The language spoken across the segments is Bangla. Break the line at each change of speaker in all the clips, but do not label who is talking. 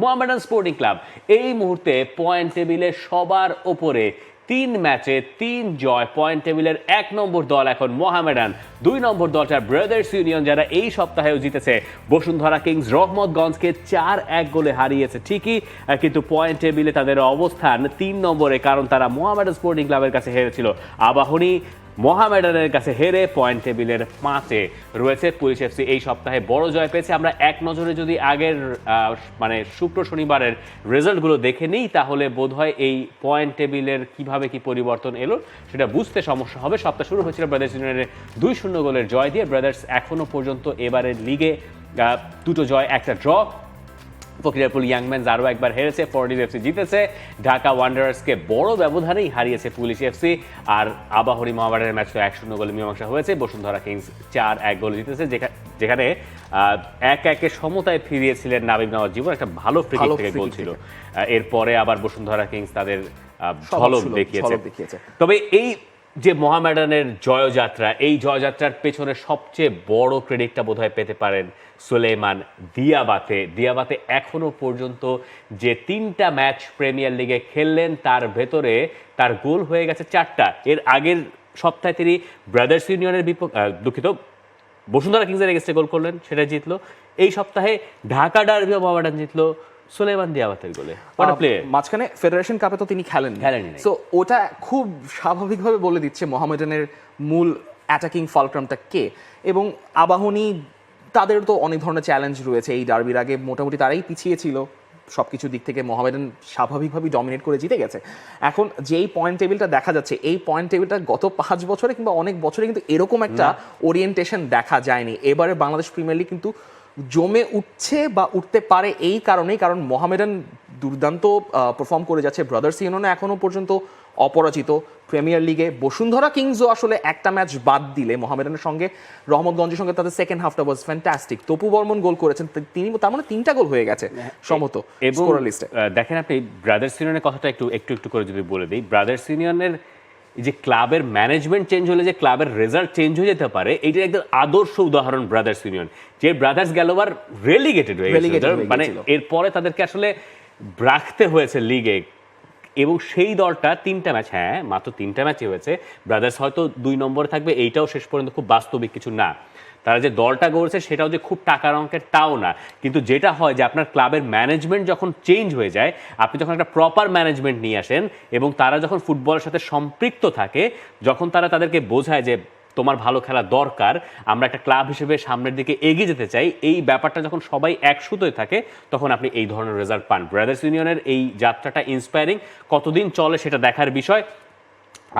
মোহামেডান স্পোর্টিং ক্লাব এই মুহূর্তে পয়েন্ট টেবিলে সবার ওপরে 3 ম্যাচে 3 জয়। পয়েন্ট টেবিলের 1 নম্বর দল এখন মোহামেডান, 2 নম্বর দলটা ব্রাদার্স ইউনিয়ন যারা এই সপ্তাহেও জিতেছে। বসুন্ধরা কিংস রহমতগঞ্জকে 4-1 গোলে হারিয়েছে ঠিকই, কিন্তু পয়েন্ট টেবিলে তাদের অবস্থান 3 নম্বরে, কারণ তারা মোহামেডান স্পোর্টিং ক্লাবের কাছে হেরেছিল। আবাহনী মোহামেডানের কাছে হেরে পয়েন্ট টেবিলের 5-এ রয়েছে। পুলিশ এফসি এই সপ্তাহে বড় জয় পেয়েছে। আমরা এক নজরে যদি আগের শুক্র শনিবারের রেজাল্টগুলো দেখে নিই, তাহলে বোধহয় এই পয়েন্ট টেবিলের কিভাবে কি পরিবর্তন এলো সেটা বুঝতে সমস্যা হবে। সপ্তাহ শুরু হয়েছিল ব্রাদার্স ইউনিয়নের 2-0 গোলের জয় দিয়ে। ব্রাদার্স এখনো পর্যন্ত এবারের লিগে 2টো জয় 1টা ড্র। ফকিরাপুর ইয়াংম্যানস আরও একবার হেরেছে, ফরটিজ এফসি জিতেছে, ঢাকা ওয়ান্ডারার্সকে বড় ব্যবধানেই হারিয়েছে পুলিশ এফসি। আর আবাহনী মোহামেডানের ম্যাচ তো 1-0 গোলে মীমাংসা হয়েছে। বসুন্ধরা কিংস 4-1 গোলে জিতেছে, যেখানে 1-1 সমতায় ফিরিয়েছিলেন নাবিব নওয়াজ জীবন, একটা ভালো ফ্রি কিক থেকে গোল ছিল। এরপরে আবার বসুন্ধরা কিংস তাদের ঝলক দেখিয়েছে। তবে এই যে মোহামেডানের জয়যাত্রা, এই জয়যাত্রার পেছনে সবচেয়ে বড় ক্রেডিটটা বোধহয় পেতে পারেন সুলেমান দিয়াবাতে। এখনো পর্যন্ত যে 3টা ম্যাচ প্রিমিয়ার লিগে খেললেন, তার ভেতরে তার গোল হয়ে গেছে 4টা। এর আগের সপ্তাহে তিনি ব্রাদার্স ইউনিয়নের বসুন্ধরা কিংসের এগেইনস্টে গোল করলেন, সেটা জিতলো। এই সপ্তাহে ঢাকা ডার্বি মোহামেডান জিতলো সুলেমান দিয়াবাতের গোলে।
মাঝখানে ফেডারেশন কাপে তো তিনি খেলেননি, সো ওটা খুব স্বাভাবিকভাবে বলে দিচ্ছে মোহামেডানের মূল অ্যাটাকিং ফালক্রামটা কে। এবং আবাহনী, তাদের তো অনেক ধরনের চ্যালেঞ্জ রয়েছে। এই ডার্বির আগে মোটামুটি তারাই পিছিয়ে ছিল সব কিছু দিক থেকে, মোহামেডান স্বাভাবিকভাবেই ডমিনেট করে জিতে গেছে। এখন যেই পয়েন্ট টেবিলটা দেখা যাচ্ছে, এই পয়েন্ট টেবিলটা গত 5 বছরে কিংবা অনেক বছরে কিন্তু এরকম একটা ওরিয়েন্টেশন দেখা যায়নি। এবারে বাংলাদেশ প্রিমিয়ার লিগ কিন্তু জমে উঠছে বা উঠতে পারে এই কারণেই, কারণ মোহামেডান দুর্দান্ত পারফর্ম করে যাচ্ছে। ব্রাদার্স ইউনিয়নে এখনো পর্যন্ত অপরাজিত প্রিমিয়ার লিগে। বসুন্ধরা কিংসও আসলে একটা ম্যাচ বাদ দিলে মোহামেডানের সঙ্গে রহমতগঞ্জের সঙ্গে তাদের সেকেন্ড হাফটা was fantastic. Topu Barman goal করেছেন, তিনি তার মানে 3টা গোল হয়ে গেছে সম্ভবত স্কোরার লিস্টে।
দেখেন আপনি ব্রাদার্স ইউনিয়নের কথাটা একটু করে যদি বলে দিই, ব্রাদার্স ইউনিয়নের যে ক্লাবের ম্যানেজমেন্ট চেঞ্জ হলে যে ক্লাবের রেজাল্ট চেঞ্জ হয়ে যেতে পারে, এইটার একদম আদর্শ উদাহরণ ব্রাদার্স ইউনিয়ন। যে ব্রাদার্স গেলবার রেলিগেটেড হয়ে গেছে, মানে এরপরে তাদেরকে আসলে রাখতে হয়েছে লিগে। এবং সেই দলটা 3টা ম্যাচ, মাত্র 3টা ম্যাচই হয়েছে। ব্রাদার্স হয়তো 2 নম্বরে থাকবে, এইটাও শেষ পর্যন্ত খুব বাস্তবিক কিছু না। তারা যে দলটা গড়েছে সেটাও যে খুব টাকার অঙ্কের তাও না। কিন্তু যেটা হয় যে আপনার ক্লাবের ম্যানেজমেন্ট যখন চেঞ্জ হয়ে যায়, আপনি যখন একটা প্রপার ম্যানেজমেন্ট নিয়ে আসেন এবং তারা যখন ফুটবলের সাথে সম্পৃক্ত থাকে, যখন তারা তাদেরকে বোঝায় যে তোমার ভালো খেলা দরকার, আমরা একটা ক্লাব হিসেবে সামনের দিকে এগিয়ে যেতে চাই, এই ব্যাপারটা যখন সবাই এক সুতোয় থাকে, তখন আপনি এই ধরনের রেজাল্ট পান। ব্রাদার্স ইউনিয়নের এই যাত্রাটা ইন্সপায়ারিং, কতদিন চলে সেটা দেখার বিষয়।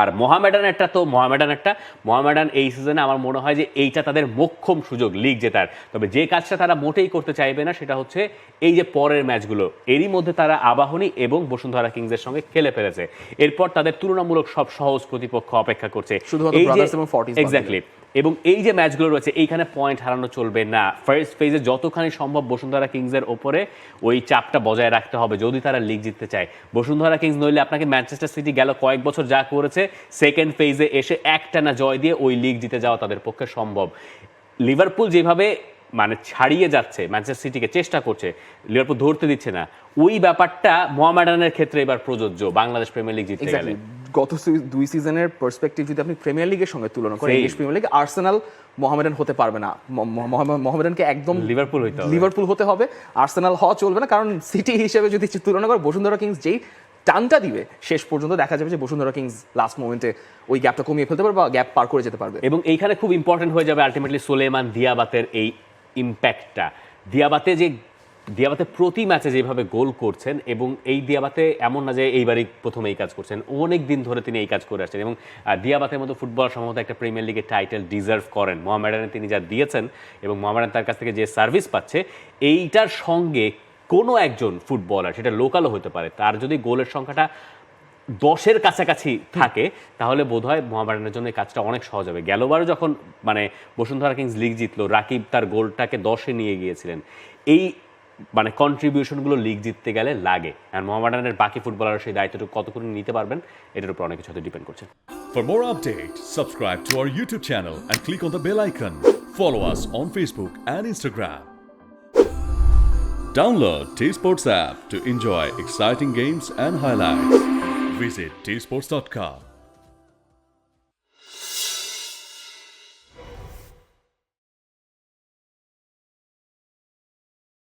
আর মোহামেডান এই সিজনে আমার মনে হয় যে এইটা তাদের মোক্ষম সুযোগ লিগ জেতার। তবে যে কাজটা তারা মোটেই করতে চাইবে না, সেটা হচ্ছে এই যে পরের ম্যাচগুলো, এরই মধ্যে তারা আবাহনী এবং বসুন্ধরা কিংসের সঙ্গে খেলে ফেলেছে। এরপর তাদের তুলনামূলক সব সহজ প্রতিপক্ষ অপেক্ষা করছে। এক্স্যাক্টলি। এবং এই যে ম্যাচগুলো রয়েছে, এইখানে পয়েন্ট হারানো চলবে না। ফার্স্ট ফেজে যতখানি সম্ভব বসুন্ধরা কিংসের ওপরে ওই চাপটা বজায় রাখতে হবে যদি তারা লিগ জিততে চায়। বসুন্ধরা কিংস নইলে আপনাকে ম্যানচেস্টার সিটি গেল কয়েক বছর যা করেছে, সেকেন্ড ফেজে এসে একটানা জয় দিয়ে ওই লিগ জিতে যাওয়া তাদের পক্ষে সম্ভব। লিভারপুল যেভাবে ছাড়িয়ে যাচ্ছে ম্যানচেস্টার সিটিকে, চেষ্টা করছে, লিভারপুল ধরতে দিচ্ছে না, ওই ব্যাপারটা মোহামেডানের ক্ষেত্রে এবার প্রযোজ্য বাংলাদেশ প্রিমিয়ার লিগ জিততে গেলে।
গত 2 সিজনের পার্সপেক্টিভ যদি আপনি প্রিমিয়ার লিগের সঙ্গে তুলনা করেন, English premier league, Arsenal Mohammedan হতে পারবে না। মোহামেডানকে একদম লিভারপুল হতে হবে, আর্সেনাল হওয়া চলবে না। কারণ সিটি হিসেবে যদি তুলনা করে, বসুন্ধরা কিংস যেই টানটা দিবে শেষ পর্যন্ত দেখা যাবে যে বসুন্ধরা কিংস লাস্ট মোমেন্টে ওই গ্যাপটা কমিয়ে ফেলতে পারবে বা গ্যাপ পার করে যেতে পারবে।
এবং এইখানে খুব ইম্পর্টেন্ট হয়ে যাবে আলটিমেটলি সুলেমান দিয়াবাতের এই ইম্প্যাক্টটা। দিয়াবাতে প্রতি ম্যাচে যেভাবে গোল করছেন, এবং এই দিয়াবাতে এমন না যে এইবারই প্রথম এই কাজ করছেন, অনেক দিন ধরে তিনি এই কাজ করে আসছেন। এবং দিয়াবাতের মতো ফুটবল সম্ভবত একটা প্রিমিয়ার লিগের টাইটেল ডিজার্ভ করেন। মোহামেডানে তিনি যা দিয়েছেন এবং মোহামেডান তার কাছ থেকে যে সার্ভিস পাচ্ছে, এইটার সঙ্গে কোনো একজন ফুটবলার, সেটা লোকালও হতে পারে, তার যদি গোলের সংখ্যাটা 10-এর কাছাকাছি থাকে, তাহলে বোধহয় মোহামেডানের জন্য এই কাজটা অনেক সহজ হবে। গেলবারও যখন বসুন্ধরা কিংস লিগ জিতলো, রাকিব তার গোলটাকে 10-এ নিয়ে গিয়েছিলেন। এই কন্ট্রিবিউশনগুলো লিগ জিততে গেলে লাগে। আর মোহামেডানের বাকি ফুটবলাররা সেই দায়িত্বটুকু কতক্ষণ নিতে পারবেন, এটার উপর অনেক কিছু হয়তো ডিপেন্ড করছে।
For more updates, subscribe to our YouTube channel and click on the bell icon. Follow us on Facebook and Instagram. Download T Sports app to enjoy exciting games and highlights. Visit tsports.com.